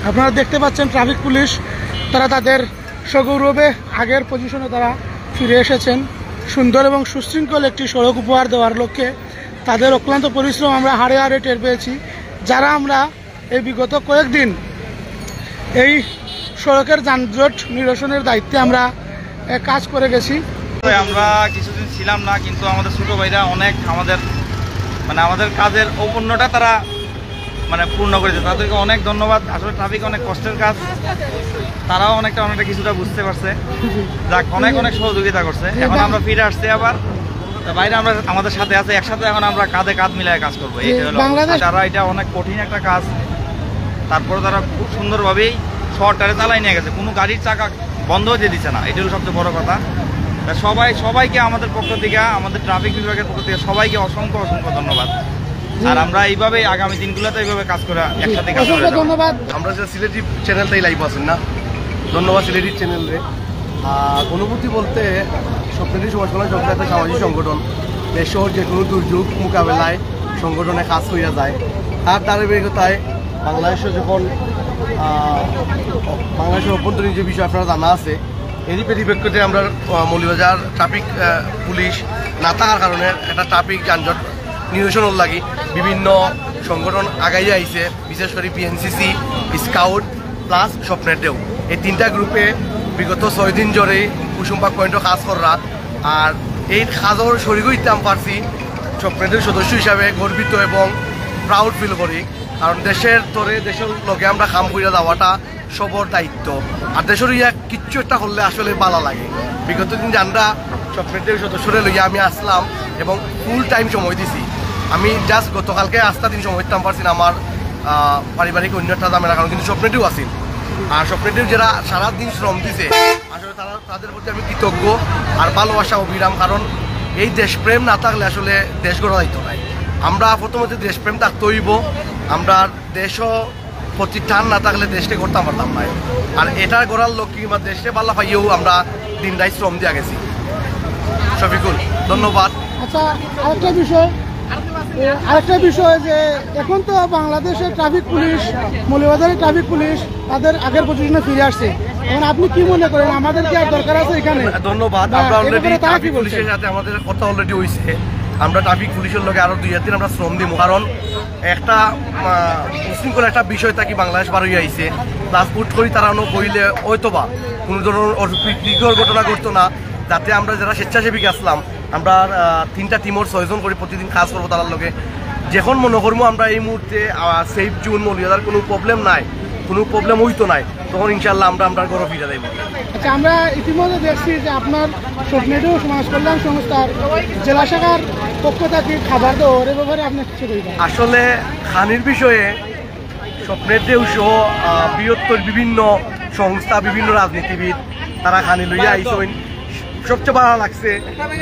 আপনারা দেখতে পাচ্ছেন ট্রাফিক পুলিশ তারা তাদের সগৌরবে আগের পজিশনে তারা ফিরে এসেছেন। সুন্দর এবং সুশৃঙ্খল একটি সড়ক উপহার দেওয়ার লক্ষ্যে তাদের অক্লান্ত পরিশ্রম আমরা হাড়ে হাড়ে টের পেয়েছি। যারা আমরা এই বিগত কয়েকদিন এই সড়কের যানজট নিরসনের দায়িত্বে আমরা কাজ করে গেছি। আমরা কিছুদিন ছিলাম না, কিন্তু আমাদের ছোটো ভাইরা অনেক আমাদের কাজের ঔপন্যটা তারা পূর্ণ করেছে। তাদেরকে অনেক ধন্যবাদ। আসলে ট্রাফিক অনেক কষ্টের কাজ, তারাও অনেকটা কিছুটা বুঝতে পারছে, যাক অনেক সহযোগিতা করছে। এখন আমরা ফিরে আসছি আবার, বাইরে আমরা আমাদের সাথে আছে, একসাথে এখন আমরা কাঁধে কাঁধ মিলায় কাজ করবো। এই হলো যারা এটা অনেক কঠিন একটা কাজ, তারপরে তারা খুব সুন্দরভাবেই শহরটারে চালাই নিয়ে গেছে, কোনো গাড়ির চাকা বন্ধ হতে দিচ্ছে না। এটা হলো সবচেয়ে বড় কথা। সবাইকে আমাদের পক্ষ থেকে, আমাদের ট্রাফিক বিভাগের পক্ষ থেকে সবাইকে অসংখ্য ধন্যবাদ। আর আমরা এইভাবে আগামী দিনগুলোতে এইভাবে কাজ করে একসাথে কাজ করে ধন্যবাদ। আমরা যে সিলেটি চ্যানেলটাই লাইভ আছেন না, ধন্যবাদ সিলেটি চ্যানেলরে। অনুভূতি বলতে স্বপ্নেরই সমাজ কল্যাণ সংস্থা একটা সামাজিক সংগঠন, দেশের যে কোনো দুর্যোগ মোকাবেলায় সংগঠনে কাজ করিয়া যায়। তার ধারাবাহিকতায় বাংলাদেশে যখন বাংলাদেশের অভ্যন্তরীণ যে বিষয় আপনারা জানা আছে, এরই পরিপ্রেক্ষিতে আমরা মৌলভীবাজার ট্রাফিক পুলিশ না থাকার কারণে একটা ট্রাফিক যানজট নিরসনের লাগি বিভিন্ন সংগঠন আগাইয়া আইছে, বিশেষ করে পিএনসিসি, স্কাউট প্লাস স্বপ্নের ঢেউ। এই তিনটা গ্রুপে বিগত 6 দিন জোরে কুসুমবাগ পয়েন্টও কাজ করা। আর এই কাজের শরীর হইতে আমি পারছি স্বপ্নের ঢেউ সদস্য হিসাবে গর্বিত এবং প্রাউড ফিল করি। কারণ দেশের তরে দেশের লগে আমরা কাম করিয়া যাওয়াটা সবর দায়িত্ব। আর দেশের ইয়া কিচ্ছু একটা করলে আসলে ভালো লাগে। বিগত দিন আমরা স্বপ্নের ঢেউ সদস্যরে লইয়া আমি আসলাম এবং ফুল টাইম সময় দিছি। আমি জাস্ট গতকালকে 8টা দিন সময় দিতাম পারছি না, আমার পারিবারিক অন্যটা দামের কারণ, কিন্তু স্বপ্নের ঢেউ আসিল। আর স্বপ্নের ঢেউ যারা সারাদিন শ্রম দিছে, আসলে তাদের প্রতি আমি কৃতজ্ঞ আর ভালোবাসা অবিরাম। কারণ এই দেশপ্রেম না থাকলে আসলে দেশ গড়া দায়িত্ব নাই। আমরা প্রথমত দেশপ্রেম থাকতে হইব, আমরা দেশও প্রতি টান না থাকলে দেশকে করতে পারতাম না। আর এটা গড়ার লক্ষ্যে কিংবা দেশে পাল্লা পাইয়েও আমরা দিন রাত শ্রম দিয়ে গেছি। শফিকুল, ধন্যবাদ। আচ্ছা, আরেকটা বিষয় যে এখন তো বাংলাদেশের ট্রাফিক পুলিশ, মৌলভীবাজারের ট্রাফিক পুলিশ তাদের আগের পজিশনে ফিরে আসছে। এখন আপনি কি মনে করেন, আমাদের কি আর দরকার আছে এখানে? ধন্যবাদ। আমরা অলরেডি ট্রাফিক পুলিশের সাথে আমাদের কথা অলরেডি হয়েছে। আমরা ট্রাফিক পুলিশের লগে আরো 2 দিন আমরা শ্রম দিব, কারণ একটা উশৃঙ্খল একটা বিষয় থাকি বাংলাদেশ বার হয়ে আইছে। প্লাস উঠ করি তারা বইলে হয়তোবা কোনো ধরনের অপ্রীতিকর ঘটনা ঘটতো না, যাতে আমরা যারা স্বেচ্ছাসেবী আসলাম আমরা 3টা টিমর 6 জন করে প্রতিদিন কাজ করবো তার লগে। যখন মনে করবো আমরা এই মুহূর্তে সেফ জোন মৌলভীবাজার কোনো প্রবলেম নাই, কোনো প্রবলেম হইতো নাই, তখন ইনশাল্লাহ আমরা ঘরে ফিরে যাইব। আচ্ছা, আমরা ইতিমধ্যে দেখছি যে আপনার স্বপ্নের ঢেউ সমাজ কল্যাণ সংস্থার জেলা শাখার পক্ষ থেকে খাবার দেওয়ার ব্যাপারে আপনি কিছু বলবেন? আসলে খানির বিষয়ে স্বপ্নের ঢেউ সহ বৃহত্তর বিভিন্ন সংস্থা, বিভিন্ন রাজনীতিবিদ তারা খানি লইয়া আইসেন। সবচেয়ে ভালো লাগছে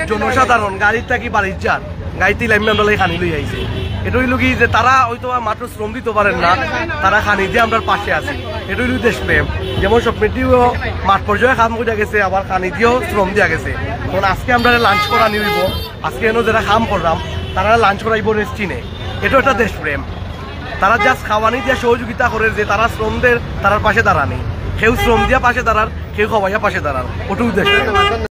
জনসাধারণ গাড়ির থাকি বাড়ির যান গাড়িতে লাইমে আমরা খানি লই আইছে। এটা হইল কি যে তারা হয়তো মাত্র শ্রম দিতে পারেন না, তারা খানি দিয়ে আমরা পাশে আছি। এটা হইল দেশপ্রেম। যেমন স্বপ্নের দিয়েও মাঠ পর্যায়ে কাম করিয়া গেছে, আবার খানি দিয়েও শ্রম দিয়া গেছে। কারণ আজকে আমরা লাঞ্চ করা নিব, আজকে এনে যারা কাম করলাম তারা লাঞ্চ করাইব রেস্টিনে। এটা একটা দেশপ্রেম। তারা জাস্ট খাওয়ানি দিয়ে সহযোগিতা করে, যে তারা শ্রমদের তারার পাশে দাঁড়ানি, কেউ শ্রম দিয়া পাশে দাঁড়ার, কেউ খাওয়াইয়া পাশে দাঁড়ার, ওটুকু দেশপ্রেম।